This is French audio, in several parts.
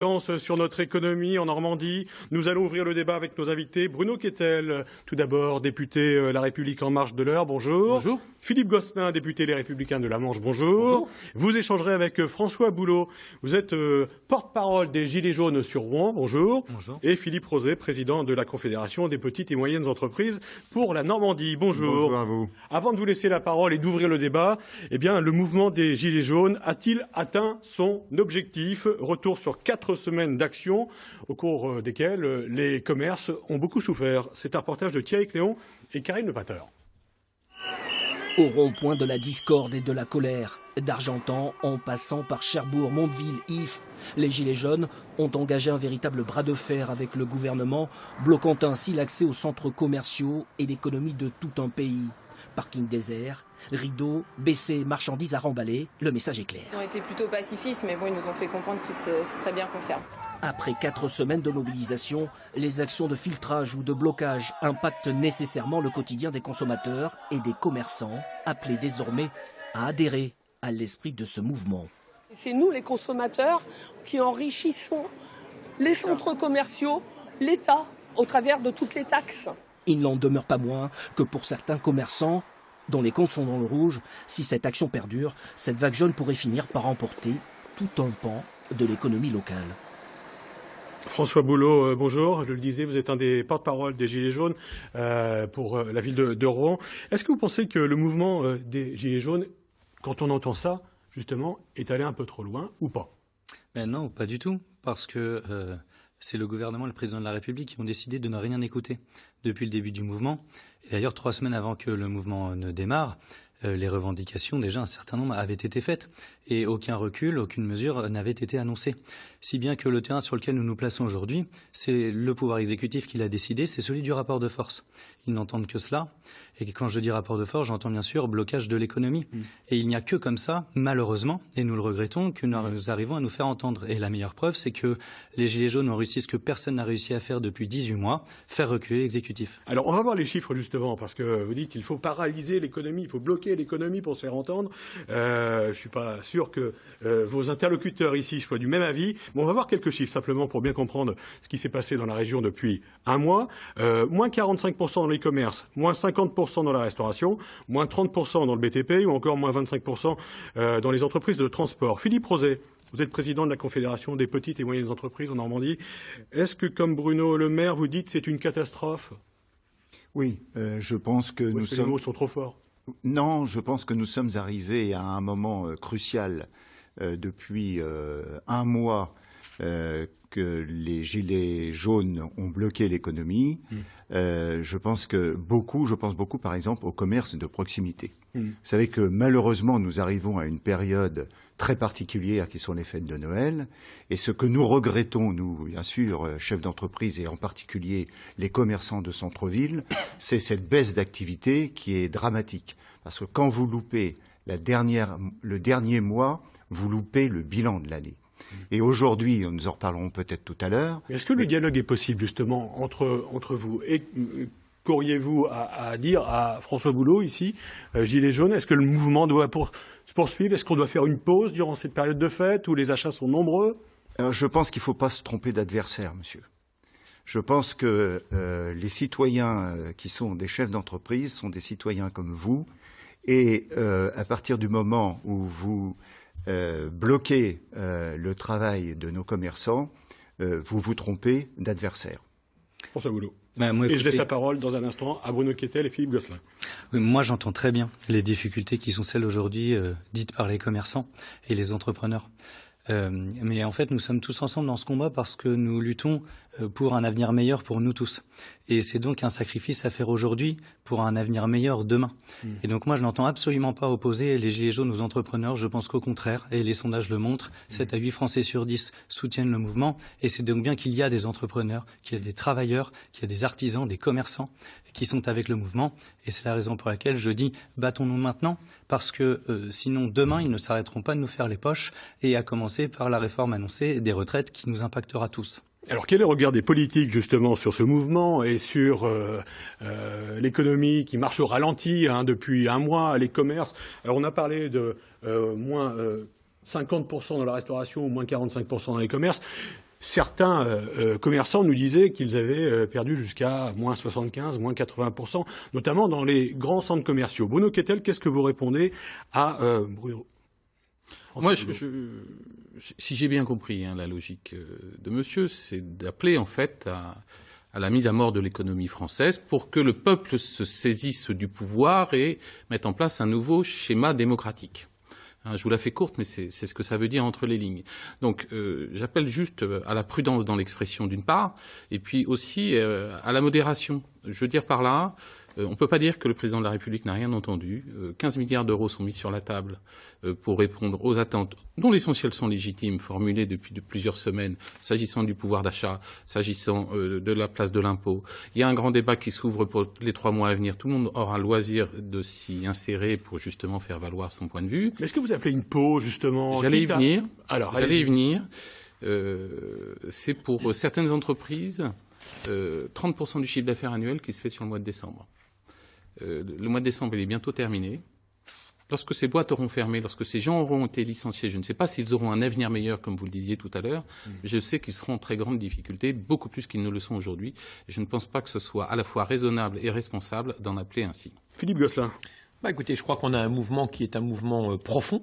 Sur notre économie en Normandie. Nous allons ouvrir le débat avec nos invités. Bruno Kettel, tout d'abord, député La République En Marche de l'Eure, bonjour. Bonjour. Philippe Gosselin, député Les Républicains de la Manche, bonjour. Bonjour. Vous échangerez avec François Boulot. Vous êtes porte-parole des Gilets jaunes sur Rouen, bonjour. Bonjour. Et Philippe Rozet, président de la Confédération des petites et moyennes entreprises pour la Normandie, bonjour. Bonjour à vous. Avant de vous laisser la parole et d'ouvrir le débat, eh bien, le mouvement des Gilets jaunes a-t-il atteint son objectif? Retour sur 4 semaines d'action au cours desquelles les commerces ont beaucoup souffert. C'est un reportage de Thierry Cléon et Karine Lepâteur. Au rond-point de la discorde et de la colère, d'Argentan en passant par Cherbourg, Mondeville, Ifs, les Gilets jaunes ont engagé un véritable bras de fer avec le gouvernement, bloquant ainsi l'accès aux centres commerciaux et l'économie de tout un pays. Parking désert, rideaux, baissés, marchandises à remballer, le message est clair. Ils ont été plutôt pacifistes, mais bon, ils nous ont fait comprendre que ce serait bien qu'on ferme. Après 4 semaines de mobilisation, les actions de filtrage ou de blocage impactent nécessairement le quotidien des consommateurs et des commerçants, appelés désormais à adhérer à l'esprit de ce mouvement. C'est nous, les consommateurs, qui enrichissons les centres commerciaux, l'État, au travers de toutes les taxes. Il n'en demeure pas moins que pour certains commerçants, dont les comptes sont dans le rouge, si cette action perdure, cette vague jaune pourrait finir par emporter tout un pan de l'économie locale. François Boulot, bonjour. Je le disais, vous êtes un des porte-parole des Gilets jaunes pour la ville de Rouen. Est-ce que vous pensez que le mouvement des Gilets jaunes, quand on entend ça, justement, est allé un peu trop loin ou pas? Ben non, pas du tout, parce que c'est le gouvernement et le président de la République qui ont décidé de ne rien écouter depuis le début du mouvement. Et d'ailleurs, 3 semaines avant que le mouvement ne démarre, les revendications, déjà un certain nombre avaient été faites et aucun recul, aucune mesure n'avait été annoncée. Si bien que le terrain sur lequel nous nous plaçons aujourd'hui, c'est le pouvoir exécutif qui l'a décidé, c'est celui du rapport de force. Ils n'entendent que cela. Et quand je dis rapport de force, j'entends bien sûr blocage de l'économie. Et il n'y a que comme ça, malheureusement, et nous le regrettons, que nous arrivons à nous faire entendre. Et la meilleure preuve, c'est que les Gilets jaunes ont réussi ce que personne n'a réussi à faire depuis 18 mois, faire reculer l'exécutif. Alors, on va voir les chiffres, justement, parce que vous dites qu'il faut paralyser l'économie, il faut bloquer l'économie pour se faire entendre. Je ne suis pas sûr que vos interlocuteurs ici soient du même avis. Mais on va voir quelques chiffres, simplement, pour bien comprendre ce qui s'est passé dans la région depuis un mois. Moins 45% dans les commerces, moins 50% dans la restauration, moins 30% dans le BTP ou encore moins 25% dans les entreprises de transport. Philippe Rozet, vous êtes président de la Confédération des petites et moyennes entreprises en Normandie. Est-ce que, comme Bruno Le Maire, vous dites que c'est une catastrophe? Oui, je pense que nous sommes... Les mots sont trop forts. Non, je pense que nous sommes arrivés à un moment crucial depuis un mois que les Gilets jaunes ont bloqué l'économie. Je pense beaucoup, par exemple, au commerce de proximité. Vous savez que malheureusement, nous arrivons à une période très particulière qui sont les fêtes de Noël. Et ce que nous regrettons, nous, bien sûr, chefs d'entreprise et en particulier les commerçants de centre-ville, c'est cette baisse d'activité qui est dramatique. Parce que quand vous loupez le dernier mois, vous loupez le bilan de l'année. Et aujourd'hui, nous en reparlerons peut-être tout à l'heure. Est-ce que le dialogue est possible, justement, entre vous? Et qu'auriez-vous à dire à François Boulot, ici, Gilets jaunes? Est-ce que le mouvement doit se poursuivre? Est-ce qu'on doit faire une pause durant cette période de fête où les achats sont nombreux? Alors, je pense qu'il ne faut pas se tromper d'adversaire, monsieur. Je pense que les citoyens qui sont des chefs d'entreprise sont des citoyens comme vous. Et à partir du moment où vous bloquer le travail de nos commerçants, vous vous trompez d'adversaire. François Boulot. Moi, écoutez, et je laisse la parole dans un instant à Bruno Kettel et Philippe Gosselin. Oui, moi, j'entends très bien les difficultés qui sont celles aujourd'hui dites par les commerçants et les entrepreneurs. Mais en fait, nous sommes tous ensemble dans ce combat parce que nous luttons pour un avenir meilleur pour nous tous. Et c'est donc un sacrifice à faire aujourd'hui pour un avenir meilleur demain. Et donc moi, je n'entends absolument pas opposer les Gilets jaunes aux entrepreneurs. Je pense qu'au contraire, et les sondages le montrent, 7 à 8 Français sur 10 soutiennent le mouvement. Et c'est donc bien qu'il y a des entrepreneurs, qu'il y a des travailleurs, qu'il y a des artisans, des commerçants qui sont avec le mouvement. Et c'est la raison pour laquelle je dis battons-nous maintenant, parce que sinon demain, ils ne s'arrêteront pas de nous faire les poches, et à commencer par la réforme annoncée des retraites qui nous impactera tous. Alors, quel est le regard des politiques, justement, sur ce mouvement et sur l'économie qui marche au ralenti depuis un mois, les commerces? Alors, on a parlé de moins 50% dans la restauration ou moins 45% dans les commerces. certains commerçants nous disaient qu'ils avaient perdu jusqu'à moins 75, moins 80%, notamment dans les grands centres commerciaux. Bruno Kettel, qu'est-ce que vous répondez à Bruno? Moi, si j'ai bien compris la logique de monsieur, c'est d'appeler en fait à la mise à mort de l'économie française pour que le peuple se saisisse du pouvoir et mette en place un nouveau schéma démocratique. Je vous la fais courte, mais c'est ce que ça veut dire entre les lignes. Donc, j'appelle juste à la prudence dans l'expression d'une part, et puis aussi à la modération. Je veux dire par là, on ne peut pas dire que le président de la République n'a rien entendu. 15 milliards d'euros sont mis sur la table pour répondre aux attentes, dont l'essentiel sont légitimes, formulées depuis plusieurs semaines, s'agissant du pouvoir d'achat, s'agissant de la place de l'impôt. Il y a un grand débat qui s'ouvre pour les 3 mois à venir. Tout le monde aura le loisir de s'y insérer pour justement faire valoir son point de vue. Mais est-ce que vous appelez une pause, justement? J'allais y venir. Alors, j'allais y venir. C'est pour certaines entreprises 30% du chiffre d'affaires annuel qui se fait sur le mois de décembre. Le mois de décembre, il est bientôt terminé. Lorsque ces boîtes auront fermé, lorsque ces gens auront été licenciés, je ne sais pas s'ils auront un avenir meilleur, comme vous le disiez tout à l'heure. Je sais qu'ils seront en très grande difficulté, beaucoup plus qu'ils ne le sont aujourd'hui. Je ne pense pas que ce soit à la fois raisonnable et responsable d'en appeler ainsi. Philippe Gosselin. Écoutez, je crois qu'on a un mouvement qui est un mouvement profond,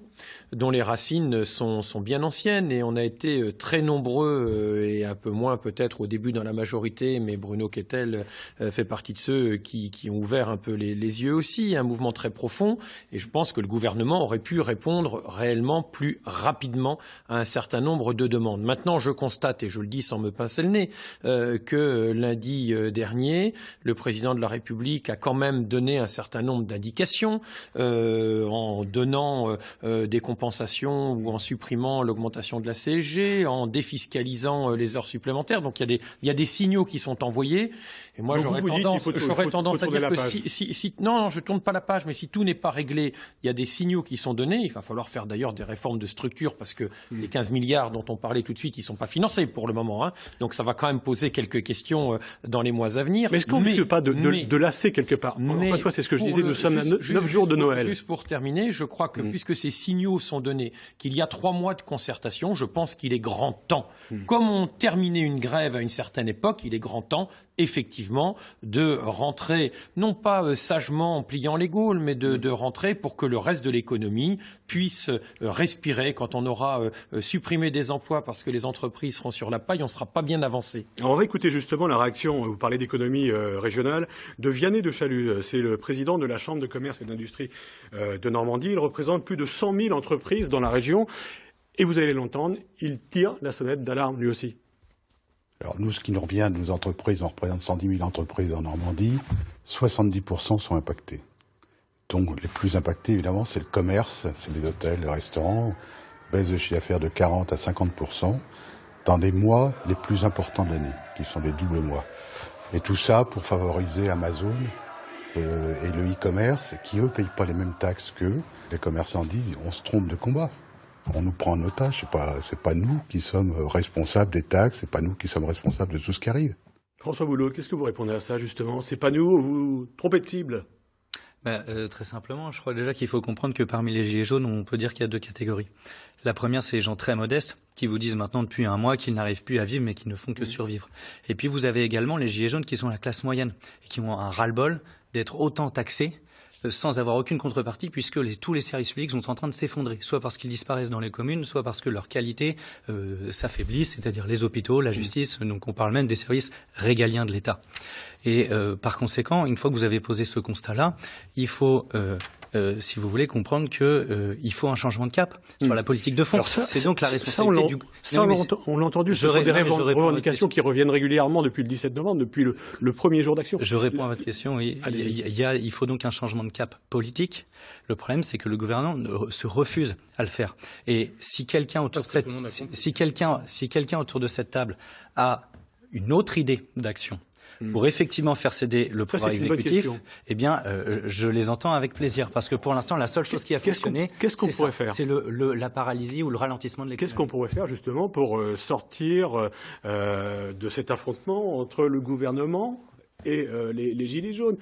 dont les racines sont bien anciennes, et on a été très nombreux, et un peu moins peut-être au début dans la majorité, mais Bruno Kettel fait partie de ceux qui ont ouvert un peu les yeux aussi, un mouvement très profond, et je pense que le gouvernement aurait pu répondre réellement plus rapidement à un certain nombre de demandes. Maintenant, je constate, et je le dis sans me pincer le nez, que lundi dernier, le président de la République a quand même donné un certain nombre d'indications, en donnant des compensations ou en supprimant l'augmentation de la CSG, en défiscalisant les heures supplémentaires. Donc il y a des signaux qui sont envoyés. Et moi, j'aurais tendance à dire que non, je tourne pas la page, mais si tout n'est pas réglé, il y a des signaux qui sont donnés. Il va falloir faire d'ailleurs des réformes de structure parce que les 15 milliards dont on parlait tout de suite, ils sont pas financés pour le moment. Donc ça va quand même poser quelques questions dans les mois à venir. Mais est-ce qu'on ne risque pas de lasser quelque part? Encore une fois, c'est ce que je disais, nous sommes à 9 jours de Noël. Juste pour terminer, je crois que puisque ces signaux sont donnés, qu'il y a 3 mois de concertation, je pense qu'il est grand temps. Comme on terminait une grève à une certaine époque, il est grand temps, effectivement, de rentrer, non pas sagement en pliant les gaules, mais de rentrer pour que le reste de l'économie puisse respirer. Quand on aura supprimé des emplois parce que les entreprises seront sur la paille, on ne sera pas bien avancé. Alors on va écouter justement la réaction, vous parlez d'économie régionale, de Vianney de Chalut. C'est le président de la Chambre de commerce et d'industrie de Normandie. Il représente plus de 100 000 entreprises dans la région. Et vous allez l'entendre, il tire la sonnette d'alarme lui aussi. Alors nous, ce qui nous revient de nos entreprises, on représente 110 000 entreprises en Normandie, 70% sont impactés. Donc les plus impactés, évidemment, c'est le commerce, c'est les hôtels, les restaurants, baisse de chiffre d'affaires de 40 à 50% dans les mois les plus importants de l'année, qui sont les doubles mois. Et tout ça pour favoriser Amazon et le e-commerce, qui eux payent pas les mêmes taxes qu'eux. Les commerçants disent, on se trompe de combat. On nous prend en otage, c'est pas nous qui sommes responsables des taxes, c'est pas nous qui sommes responsables de tout ce qui arrive. François Boulot, qu'est-ce que vous répondez à ça justement? C'est pas nous, vous trompez de cible? Très simplement, je crois déjà qu'il faut comprendre que parmi les gilets jaunes, on peut dire qu'il y a 2 catégories. La première, c'est les gens très modestes qui vous disent maintenant depuis un mois qu'ils n'arrivent plus à vivre mais qui ne font que survivre. Et puis vous avez également les gilets jaunes qui sont la classe moyenne et qui ont un ras-le-bol d'être autant taxés sans avoir aucune contrepartie, puisque tous les services publics sont en train de s'effondrer, soit parce qu'ils disparaissent dans les communes, soit parce que leur qualité s'affaiblit, c'est-à-dire les hôpitaux, la justice, donc on parle même des services régaliens de l'État. Et par conséquent, une fois que vous avez posé ce constat-là, il faut si vous voulez comprendre que il faut un changement de cap sur la politique de fond. C'est donc la responsabilité on l'a entendu, ce sont des revendications qui reviennent régulièrement depuis le 17 novembre, depuis le premier jour d'action. Je réponds à votre question. Oui, il faut donc un changement de cap politique. Le problème, c'est que le gouvernement se refuse à le faire. Et si quelqu'un autour de cette table a une autre idée d'action pour effectivement faire céder le pouvoir exécutif, eh bien, je les entends avec plaisir. Parce que pour l'instant, la seule chose qui a fonctionné, c'est la paralysie ou le ralentissement de l'économie. Qu'est-ce qu'on pourrait faire justement pour sortir de cet affrontement entre le gouvernement et les Gilets jaunes?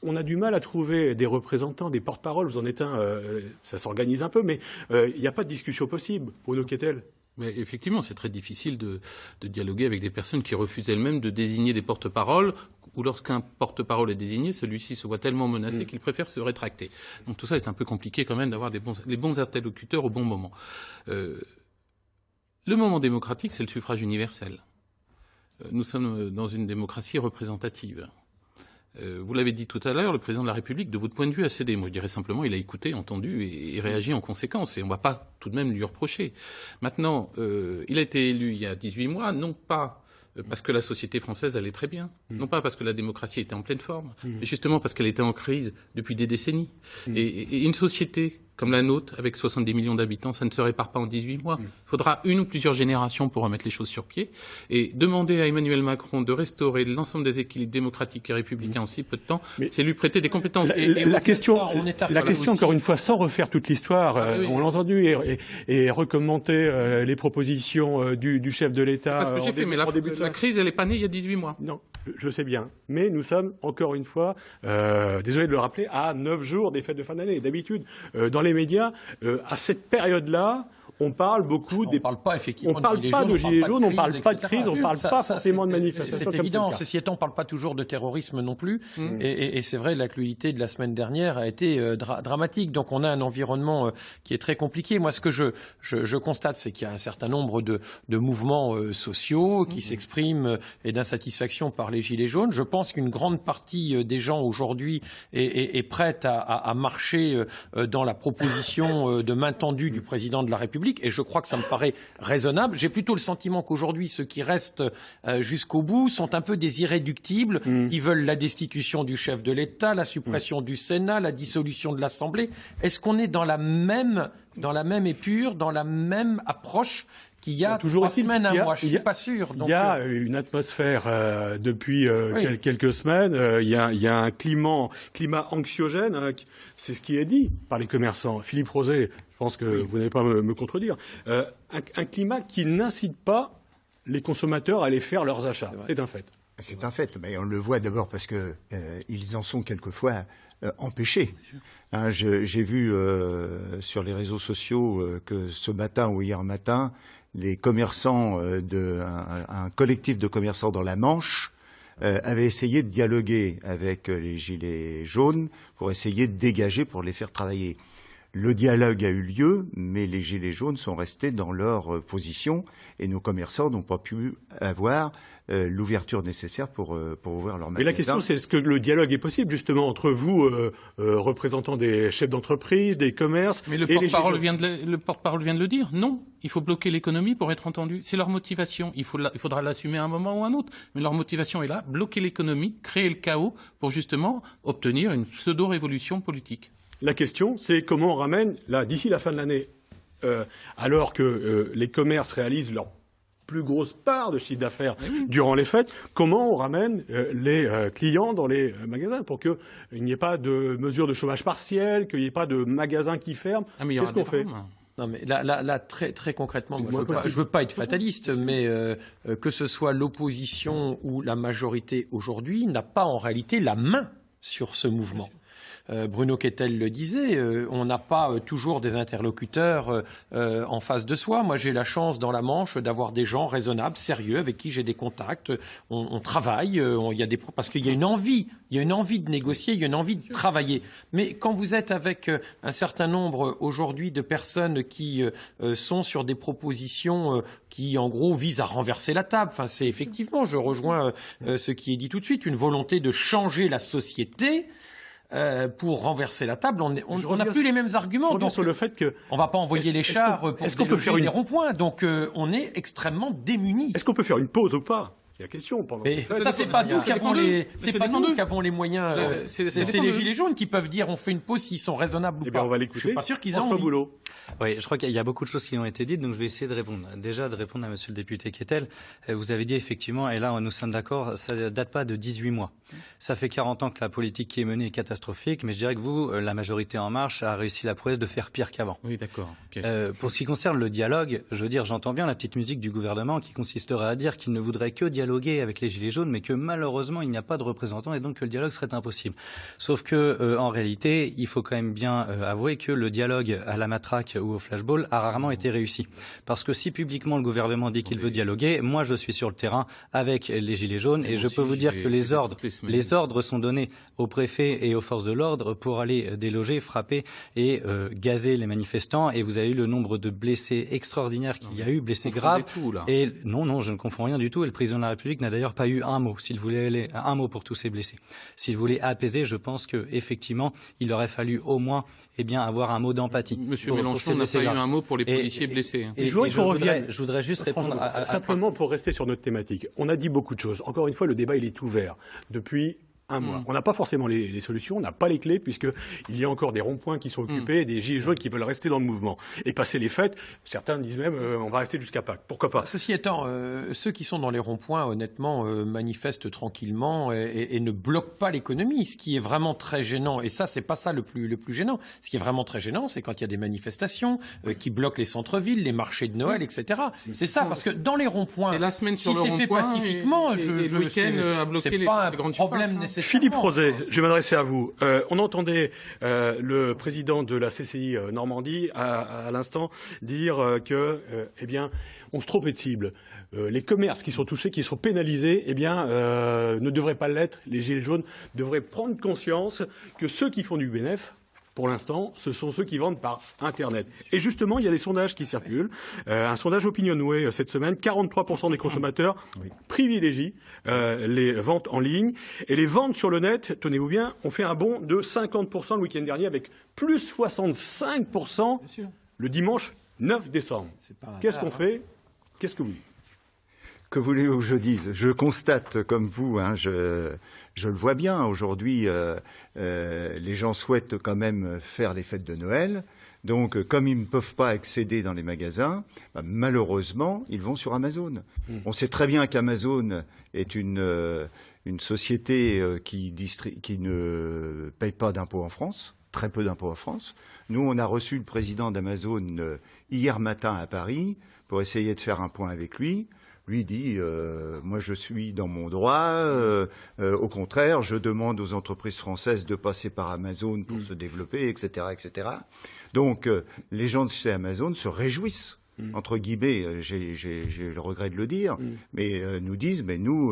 On a du mal à trouver des représentants, des porte-paroles. Vous en êtes un, ça s'organise un peu, mais il n'y a pas de discussion possible. Bruno Kettel. Mais effectivement, c'est très difficile de dialoguer avec des personnes qui refusent elles-mêmes de désigner des porte-paroles, ou lorsqu'un porte-parole est désigné, celui-ci se voit tellement menacé qu'il préfère se rétracter. Donc tout ça est un peu compliqué quand même d'avoir les bons interlocuteurs au bon moment. Le moment démocratique, c'est le suffrage universel. Nous sommes dans une démocratie représentative. Vous l'avez dit tout à l'heure, le président de la République, de votre point de vue, a cédé. Moi, je dirais simplement, il a écouté, entendu et réagi en conséquence. Et on ne va pas tout de même lui reprocher. Maintenant, il a été élu il y a 18 mois, non pas parce que la société française allait très bien, non pas parce que la démocratie était en pleine forme, mais justement parce qu'elle était en crise depuis des décennies. Et une société comme la nôtre, avec 70 millions d'habitants, ça ne se répare pas en 18 mois. Il faudra une ou plusieurs générations pour remettre les choses sur pied. Et demander à Emmanuel Macron de restaurer l'ensemble des équilibres démocratiques et républicains en si peu de temps, c'est lui prêter des compétences. La question, encore une fois, sans refaire toute l'histoire, on l'a entendu, et recommenter les propositions du chef de l'État. C'est pas ce que j'ai fait, mais la crise, elle n'est pas née il y a 18 mois. Non, je sais bien. Mais nous sommes, encore une fois, désolé de le rappeler, à 9 jours des fêtes de fin d'année. D'habitude, dans les médias, à cette période-là, on parle beaucoup des... On parle pas effectivement de gilets jaunes, on ne parle pas de crise, on ne parle pas forcément de manifestations. C'est évident. Ceci étant, on ne parle pas toujours de terrorisme non plus. Et c'est vrai, l'actualité de la semaine dernière a été dramatique. Donc on a un environnement qui est très compliqué. Moi, ce que je constate, c'est qu'il y a un certain nombre de mouvements sociaux qui s'expriment et d'insatisfaction par les gilets jaunes. Je pense qu'une grande partie des gens aujourd'hui est prête à marcher dans la proposition de main tendue du président de la République. Et je crois que ça me paraît raisonnable. J'ai plutôt le sentiment qu'aujourd'hui, ceux qui restent jusqu'au bout sont un peu des irréductibles, qui veulent la destitution du chef de l'État, la suppression du Sénat, la dissolution de l'Assemblée. Est-ce qu'on est dans la même épure, dans la même approche qu'il y a 3 semaines, un mois? Je suis pas sûr. Il y a une atmosphère depuis quelques semaines. Il y a un climat anxiogène. Hein, c'est ce qui est dit par les commerçants. Philippe Rosé, je pense que vous n'allez pas me contredire. Un climat qui n'incite pas les consommateurs à aller faire leurs achats. C'est un fait. C'est un fait, mais on le voit d'abord parce que ils en sont quelquefois empêchés. Hein, j'ai vu sur les réseaux sociaux que ce matin ou hier matin, les commerçants un collectif de commerçants dans la Manche avaient essayé de dialoguer avec les gilets jaunes pour essayer de dégager, pour les faire travailler. Le dialogue a eu lieu, mais les gilets jaunes sont restés dans leur position et nos commerçants n'ont pas pu avoir l'ouverture nécessaire pour ouvrir leur magasin. Mais la question, c'est est-ce que le dialogue est possible justement entre vous, représentants des chefs d'entreprise, des commerces, mais le porte-parole vient de le dire. Non, il faut bloquer l'économie pour être entendu. C'est leur motivation. Il faudra l'assumer à un moment ou à un autre. Mais leur motivation est là, bloquer l'économie, créer le chaos pour justement obtenir une pseudo-révolution politique. La question, c'est comment on ramène, d'ici la fin de l'année, alors que les commerces réalisent leur plus grosse part de chiffre d'affaires durant les fêtes, comment on ramène les clients dans les magasins pour qu'il n'y ait pas de mesures de chômage partiel, qu'il n'y ait pas de magasins qui ferment. Qu'est-ce qu'on fait ? Non, mais là, très concrètement, moi, je veux pas être fataliste, mais que ce soit l'opposition ou la majorité aujourd'hui n'a pas en réalité la main sur ce mouvement. Bruno Kettel le disait, on n'a pas toujours des interlocuteurs en face de soi. Moi, j'ai la chance dans la Manche d'avoir des gens raisonnables, sérieux, avec qui j'ai des contacts. On travaille, parce qu'il y a une envie, de négocier, il y a une envie de travailler. Mais quand vous êtes avec un certain nombre aujourd'hui de personnes qui sont sur des propositions qui, en gros, visent à renverser la table. Enfin, c'est effectivement, je rejoins ce qui est dit tout de suite, une volonté de changer la société. Pour renverser la table, on n'a plus les mêmes arguments. Donc, sur le fait que on va pas envoyer les chars pour déloger les ronds-points. Donc, on est extrêmement démunis. Est-ce qu'on peut faire une pause ou pas? C'est la question. C'est pas nous qui avons les moyens. C'est les gilets jaunes qui peuvent dire on fait une pause s'ils sont raisonnables ou pas. On va l'écouter. Je suis pas sûr qu'ils aient envie. Boulot. Oui, je crois qu'il y a beaucoup de choses qui ont été dites, donc je vais essayer de répondre. Déjà, de répondre à Monsieur le député Kettel. Vous avez dit effectivement, et là nous sommes d'accord, ça ne date pas de 18 mois. Ça fait 40 ans que la politique qui est menée est catastrophique, mais je dirais que vous, la majorité En Marche, a réussi la prouesse de faire pire qu'avant. Oui, d'accord. Pour ce qui concerne le dialogue, je veux dire, j'entends bien la petite musique du gouvernement qui consisterait à dire qu'il ne voudrait que dialoguer dialoguer avec les Gilets jaunes, mais que malheureusement il n'y a pas de représentants et donc que le dialogue serait impossible. Sauf que en réalité, il faut quand même bien avouer que le dialogue à la matraque ou au flashball a rarement été réussi. Parce que si publiquement le gouvernement dit qu'il veut dialoguer, moi je suis sur le terrain avec les Gilets jaunes et je peux vous dire que les ordres sont donnés aux préfets et aux forces de l'ordre pour aller déloger, frapper et gazer les manifestants. Et vous avez eu le nombre de blessés extraordinaires qu'il y a eu, blessés graves. Et non, je ne confonds rien du tout. Et le président de la République n'a d'ailleurs pas eu un mot. S'il voulait aller un mot pour tous ces blessés. S'il voulait apaiser, je pense que effectivement, il aurait fallu au moins avoir un mot d'empathie. Monsieur Mélenchon n'a pas eu un mot pour les policiers blessés. Je voudrais juste répondre simplement pour rester sur notre thématique. On a dit beaucoup de choses. Encore une fois, le débat il est ouvert depuis un mois. On n'a pas forcément les solutions, on n'a pas les clés, puisqu'il y a encore des ronds-points qui sont occupés et des gilets jaunes qui veulent rester dans le mouvement. Et passer les fêtes, certains disent même on va rester jusqu'à Pâques. Pourquoi pas? Ceci étant, ceux qui sont dans les ronds-points, honnêtement, manifestent tranquillement et ne bloquent pas l'économie, ce qui est vraiment très gênant. Et ça, c'est pas ça le plus gênant. Ce qui est vraiment très gênant, c'est quand il y a des manifestations qui bloquent les centres-villes, les marchés de Noël, etc. C'est ça, parce que dans les ronds-points, si c'est fait pacifiquement, c'est pas un problème nécessaire. Philippe Rozet, je vais m'adresser à vous. On entendait le président de la CCI Normandie à l'instant dire que, on se trompait de cible. Les commerces qui sont touchés, qui sont pénalisés, ne devraient pas l'être. Les Gilets jaunes devraient prendre conscience que ceux qui font du bénéfice, pour l'instant, ce sont ceux qui vendent par Internet. Et justement, il y a des sondages qui circulent. Un sondage Opinionway cette semaine, 43% des consommateurs privilégient les ventes en ligne. Et les ventes sur le net, tenez-vous bien, ont fait un bond de 50% le week-end dernier, avec plus 65% le dimanche 9 décembre. Qu'est-ce qu'on fait? Qu'est-ce que vous dites? Que voulez-vous que je dise? Je constate, comme vous, je le vois bien, aujourd'hui, les gens souhaitent quand même faire les fêtes de Noël. Donc, comme ils ne peuvent pas accéder dans les magasins, malheureusement, ils vont sur Amazon. On sait très bien qu'Amazon est une société qui ne paye pas d'impôts en France, très peu d'impôts en France. Nous, on a reçu le président d'Amazon hier matin à Paris pour essayer de faire un point avec lui. Lui dit moi je suis dans mon droit, au contraire je demande aux entreprises françaises de passer par Amazon pour se développer, etc. etc. Donc les gens de chez Amazon se réjouissent, entre guillemets, j'ai le regret de le dire, mais nous disent mais nous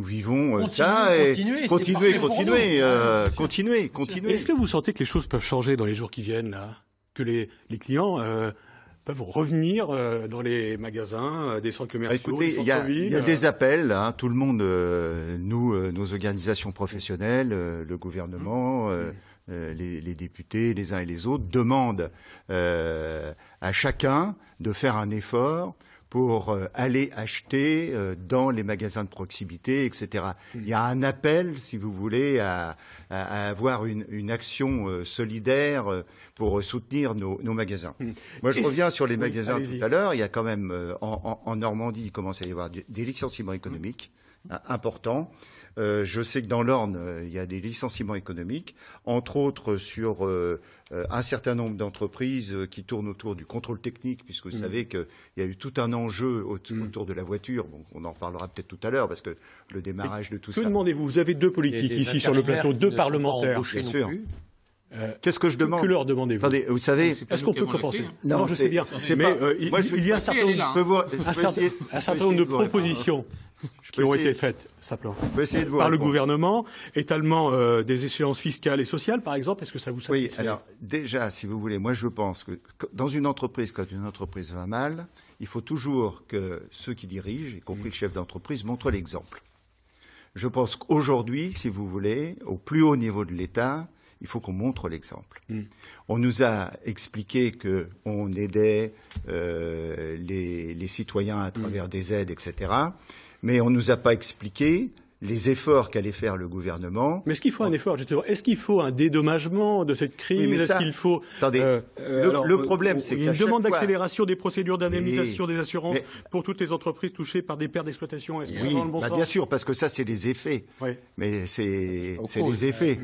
vivons ça et continuez. Est-ce que vous sentez que les choses peuvent changer dans les jours qui viennent là, que les clients peuvent revenir dans les magasins, des centres commerciaux, écoutez, des centres-villes? Il y a des appels, tout le monde, nos organisations professionnelles, le gouvernement, les députés, les uns et les autres, demandent à chacun de faire un effort pour aller acheter dans les magasins de proximité, etc. Il y a un appel, si vous voulez, à avoir une action solidaire pour soutenir nos magasins. Moi, je reviens sur les magasins tout à l'heure. Il y a quand même, en Normandie, il commence à y avoir des licenciements économiques importants. Je sais que dans l'Orne, il y a des licenciements économiques, entre autres sur un certain nombre d'entreprises qui tournent autour du contrôle technique, puisque vous savez qu'il y a eu tout un enjeu autour de la voiture. Bon, on en reparlera peut-être tout à l'heure, parce que le démarrage de tout ça... Que demandez-vous? Vous avez deux politiques ici sur le plateau, deux parlementaires. Bien sûr. Qu'est-ce que je demande? Que leur demandez-vous? Attendez, vous savez... Est-ce qu'on peut compenser? Non, je sais bien. Mais il y a un certain nombre de propositions qui ont été faites, simplement, par le gouvernement, étalement des échéances fiscales et sociales, par exemple. Est-ce que ça vous satisfait? Oui, alors, déjà, si vous voulez, moi je pense que dans une entreprise, quand une entreprise va mal, il faut toujours que ceux qui dirigent, y compris le chef d'entreprise, montrent l'exemple. Je pense qu'aujourd'hui, si vous voulez, au plus haut niveau de l'État, il faut qu'on montre l'exemple. On nous a expliqué qu'on aidait les citoyens à travers des aides, etc. Mais on ne nous a pas expliqué les efforts qu'allait faire le gouvernement. Mais est-ce qu'il faut un effort, justement? Est-ce qu'il faut un dédommagement de cette crise? Oui, est-ce qu'il faut... Attendez, le problème, c'est qu'à une demande chaque fois... d'accélération des procédures d'indemnisation des assurances pour toutes les entreprises touchées par des pertes d'exploitation. Est-ce que ça va dans le bon sens? Bien sûr, parce que ça, c'est les effets. Oui. Mais c'est les effets.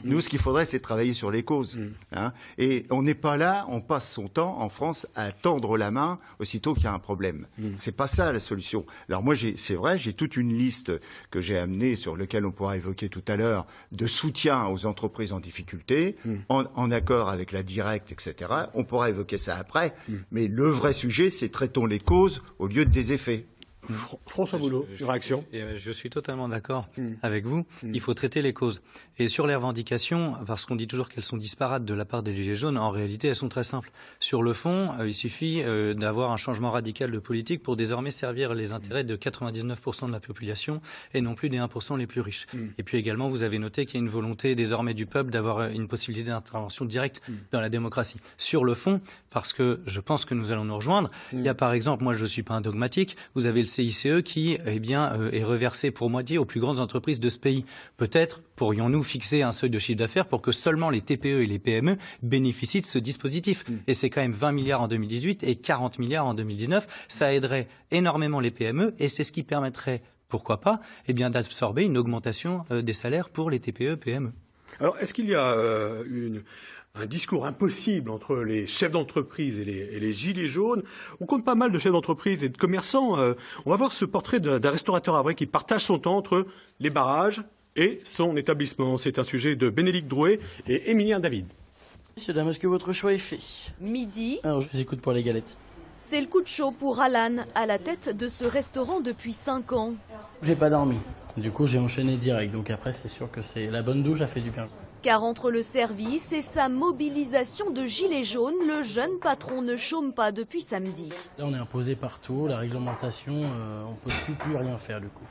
Nous, ce qu'il faudrait, c'est travailler sur les causes. Hein. Et on n'est pas là, on passe son temps, en France, à tendre la main aussitôt qu'il y a un problème. C'est pas ça, la solution. Alors moi, c'est vrai, j'ai toute une liste que j'ai amenée, sur laquelle on pourra évoquer tout à l'heure, de soutien aux entreprises en difficulté, en accord avec la directe, etc. On pourra évoquer ça après. Mais le vrai sujet, c'est traitons les causes au lieu des effets. François Boulot, une réaction? Je suis totalement d'accord avec vous. Il faut traiter les causes. Et sur les revendications, parce qu'on dit toujours qu'elles sont disparates de la part des Gilets jaunes, en réalité, elles sont très simples. Sur le fond, il suffit d'avoir un changement radical de politique pour désormais servir les intérêts de 99% de la population et non plus des 1% les plus riches. Et puis également, vous avez noté qu'il y a une volonté désormais du peuple d'avoir une possibilité d'intervention directe dans la démocratie. Sur le fond, parce que je pense que nous allons nous rejoindre, il y a par exemple, moi je ne suis pas un dogmatique, vous avez le CICE qui est reversé pour moitié aux plus grandes entreprises de ce pays. Peut-être pourrions-nous fixer un seuil de chiffre d'affaires pour que seulement les TPE et les PME bénéficient de ce dispositif. Et c'est quand même 20 milliards en 2018 et 40 milliards en 2019. Ça aiderait énormément les PME et c'est ce qui permettrait, pourquoi pas, d'absorber une augmentation des salaires pour les TPE, PME. Alors, est-ce qu'il y a un discours impossible entre les chefs d'entreprise et les gilets jaunes? On compte pas mal de chefs d'entreprise et de commerçants. On va voir ce portrait d'un restaurateur à vrai qui partage son temps entre les barrages et son établissement. C'est un sujet de Bénédicte Drouet et Émilien David. Messieurs, dames, est-ce que votre choix est fait? Midi. Alors, je vous écoute pour les galettes. C'est le coup de chaud pour Alan, à la tête de ce restaurant depuis 5 ans. J'ai pas dormi. Du coup, j'ai enchaîné direct. Donc après, c'est sûr que c'est la bonne douche a fait du bien. Car entre le service et sa mobilisation de gilets jaunes, le jeune patron ne chôme pas depuis samedi. Là, on est imposé partout, la réglementation, on ne peut plus rien faire du coup.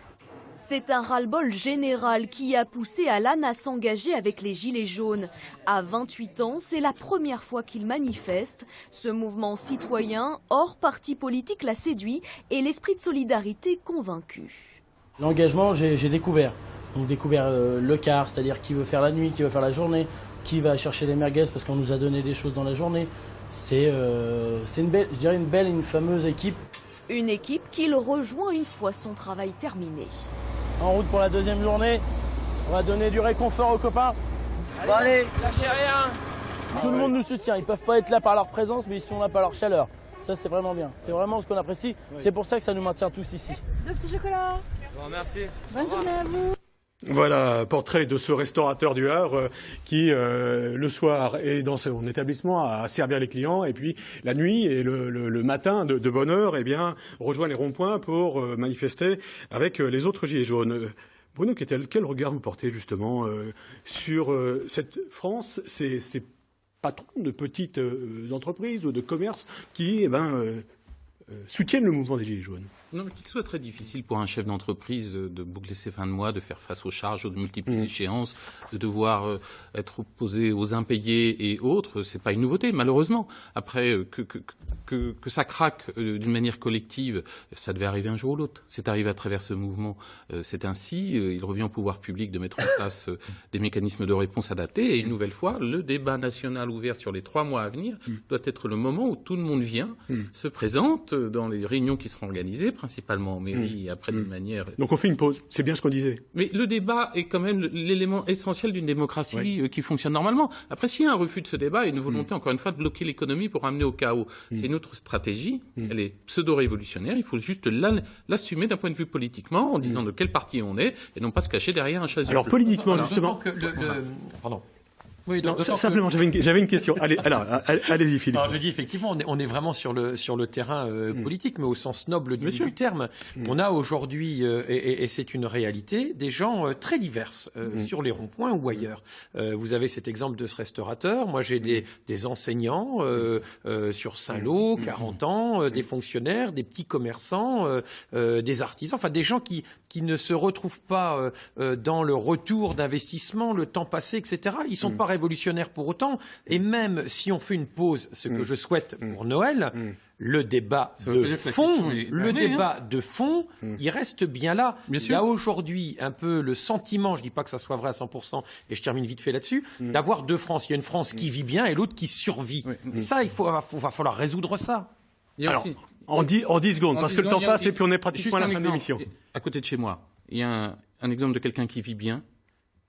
C'est un ras-le-bol général qui a poussé Alan à s'engager avec les Gilets jaunes. À 28 ans, c'est la première fois qu'il manifeste. Ce mouvement citoyen, hors parti politique, l'a séduit et l'esprit de solidarité convaincu. L'engagement, j'ai découvert. Donc découvert le quart, c'est-à-dire qui veut faire la nuit, qui veut faire la journée, qui va chercher les merguez parce qu'on nous a donné des choses dans la journée. C'est une belle, je dirais une fameuse équipe. Une équipe qu'il rejoint une fois son travail terminé. En route pour la deuxième journée, on va donner du réconfort aux copains. Allez, lâchez rien. Tout le monde nous soutient, ils ne peuvent pas être là par leur présence, mais ils sont là par leur chaleur. Ça, c'est vraiment bien. C'est vraiment ce qu'on apprécie. Oui. C'est pour ça que ça nous maintient tous ici. 2 petits chocolats. Bon, merci. Bonne journée à vous. Voilà, portrait de ce restaurateur du Havre qui, le soir, est dans son établissement à servir les clients et puis la nuit et le matin de bonne heure, rejoint les ronds-points pour manifester avec les autres gilets jaunes. Bruno Kettel, quel regard vous portez justement sur cette France, ces patrons de petites entreprises ou de commerces qui soutiennent le mouvement des gilets jaunes? Non, mais qu'il soit très difficile pour un chef d'entreprise de boucler ses fins de mois, de faire face aux charges, aux multiples échéances, de devoir être opposé aux impayés et autres, c'est pas une nouveauté, malheureusement. Après, que ça craque d'une manière collective, ça devait arriver un jour ou l'autre. C'est arrivé à travers ce mouvement. C'est ainsi. Il revient au pouvoir public de mettre en place des mécanismes de réponse adaptés. Et une nouvelle fois, le débat national ouvert sur les 3 mois à venir doit être le moment où tout le monde vient, se présente dans les réunions qui seront organisées, principalement en mairie et après d'une manière... Donc on fait une pause, c'est bien ce qu'on disait. Mais le débat est quand même l'élément essentiel d'une démocratie qui fonctionne normalement. Après, s'il y a un refus de ce débat et une volonté, encore une fois, de bloquer l'économie pour amener au chaos, c'est une autre stratégie, elle est pseudo-révolutionnaire, il faut juste l'assumer d'un point de vue politiquement, en disant de quel parti on est, et non pas se cacher derrière un chasuble. Alors politiquement, justement... Pardon. Oui, non, simplement, j'avais une question. Allez-y, Philippe. Alors, je dis effectivement, on est vraiment sur le terrain politique, mais au sens noble du terme. On a aujourd'hui, et c'est une réalité, des gens très diverses sur les ronds-points ou ailleurs. Vous avez cet exemple de ce restaurateur. Moi, j'ai des enseignants sur Saint-Lô, 40 ans, des fonctionnaires, des petits commerçants, des artisans, enfin des gens qui ne se retrouvent pas dans le retour d'investissement, le temps passé, etc. Ils sont pas révolutionnaire pour autant. Et même si on fait une pause, ce que je souhaite pour Noël, le débat de fond, il reste bien là. Il y a aujourd'hui un peu le sentiment, je ne dis pas que ça soit vrai à 100%, et je termine vite fait là-dessus, d'avoir deux France. Il y a une France qui vit bien et l'autre qui survit. Et ça, va falloir résoudre ça. Alors, en 10 secondes, parce que le temps passe et puis on est pratiquement à la fin de l'émission. À côté de chez moi, il y a un exemple de quelqu'un qui vit bien,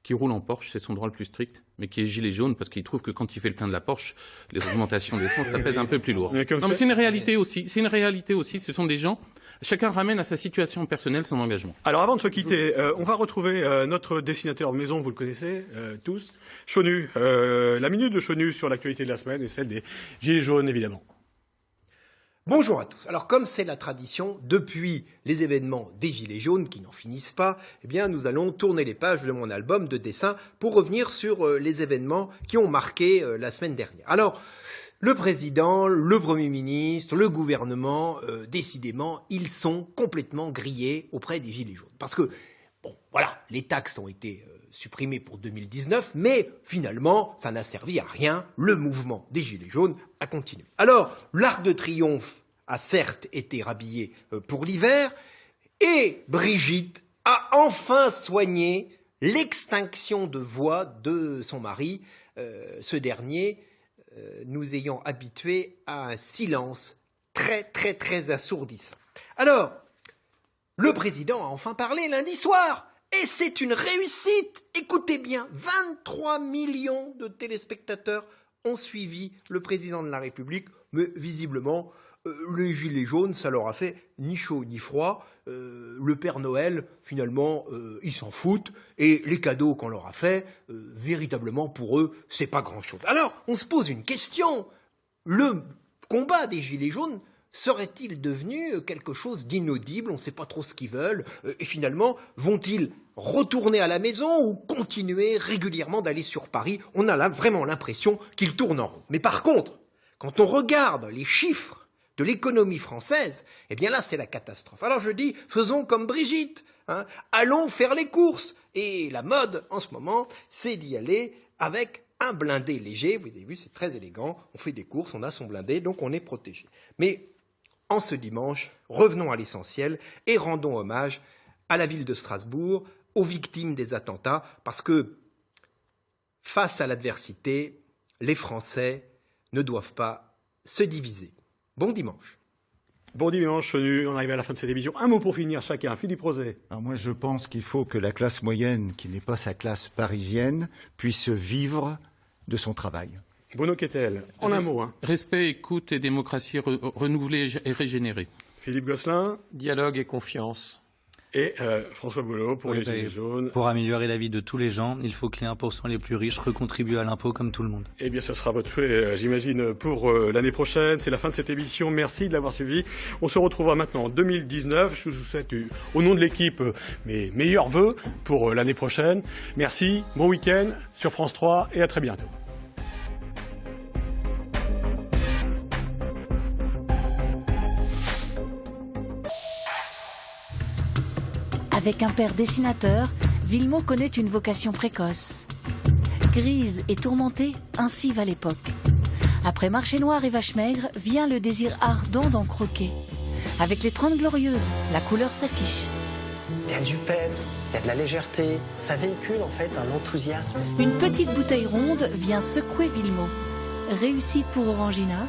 qui roule en Porsche, c'est son droit le plus strict, mais qui est gilet jaune parce qu'il trouve que quand il fait le plein de la Porsche, les augmentations d'essence, ça pèse un peu plus lourd. Mais c'est une réalité aussi. C'est une réalité aussi. Ce sont des gens. Chacun ramène à sa situation personnelle son engagement. Alors avant de se quitter, on va retrouver notre dessinateur de maison, vous le connaissez tous, Chonu. La minute de Chonu sur l'actualité de la semaine et celle des gilets jaunes, évidemment. Bonjour à tous. Alors comme c'est la tradition, depuis les événements des Gilets jaunes qui n'en finissent pas, eh bien nous allons tourner les pages de mon album de dessin pour revenir sur les événements qui ont marqué la semaine dernière. Alors, le président, le Premier ministre, le gouvernement, décidément, ils sont complètement grillés auprès des Gilets jaunes. Parce que, bon, voilà, les taxes ont été supprimées pour 2019, mais finalement, ça n'a servi à rien. Le mouvement des Gilets jaunes a continué. Alors, l'Arc de Triomphe a certes été rhabillé pour l'hiver, et Brigitte a enfin soigné l'extinction de voix de son mari, ce dernier nous ayant habitués à un silence très, très, très assourdissant. Alors, le président a enfin parlé lundi soir. Et c'est une réussite. Écoutez bien, 23 millions de téléspectateurs ont suivi le président de la République, mais visiblement, les Gilets jaunes, ça leur a fait ni chaud ni froid. Le Père Noël, finalement, ils s'en foutent. Et les cadeaux qu'on leur a faits, véritablement, pour eux, c'est pas grand-chose. Alors, on se pose une question. Le combat des Gilets jaunes serait-il devenu quelque chose d'inaudible? On ne sait pas trop ce qu'ils veulent. Et finalement, vont-ils retourner à la maison ou continuer régulièrement d'aller sur Paris? On a là vraiment l'impression qu'ils tournent en rond. Mais par contre, quand on regarde les chiffres de l'économie française, eh bien là, c'est la catastrophe. Alors je dis, faisons comme Brigitte, hein, allons faire les courses. Et la mode, en ce moment, c'est d'y aller avec un blindé léger. Vous avez vu, c'est très élégant. On fait des courses, on a son blindé, donc on est protégé. Mais en ce dimanche, revenons à l'essentiel et rendons hommage à la ville de Strasbourg, aux victimes des attentats, parce que face à l'adversité, les Français ne doivent pas se diviser. Bon dimanche. Bon dimanche, Chenu. On arrive à la fin de cette émission. Un mot pour finir, chacun. Philippe Rosé. Alors moi, je pense qu'il faut que la classe moyenne, qui n'est pas sa classe parisienne, puisse vivre de son travail. Bruno Kettel, en un mot. Respect, écoute et démocratie renouvelée et régénérée. Philippe Gosselin. Dialogue et confiance. Et François Bollot pour les Gilets jaunes. Pour améliorer la vie de tous les gens, il faut que les 1% les plus riches recontribuent à l'impôt comme tout le monde. Eh bien, ce sera votre souhait, j'imagine, pour l'année prochaine. C'est la fin de cette émission. Merci de l'avoir suivi. On se retrouvera maintenant en 2019. Je vous souhaite, au nom de l'équipe, mes meilleurs vœux pour l'année prochaine. Merci, bon week-end sur France 3 et à très bientôt. Avec un père dessinateur, Villemot connaît une vocation précoce. Grise et tourmentée, ainsi va l'époque. Après Marché Noir et Vache Maigre, vient le désir ardent d'en croquer. Avec les 30 Glorieuses, la couleur s'affiche. Il y a du peps, il y a de la légèreté. Ça véhicule en fait un enthousiasme. Une petite bouteille ronde vient secouer Villemot. Réussite pour Orangina.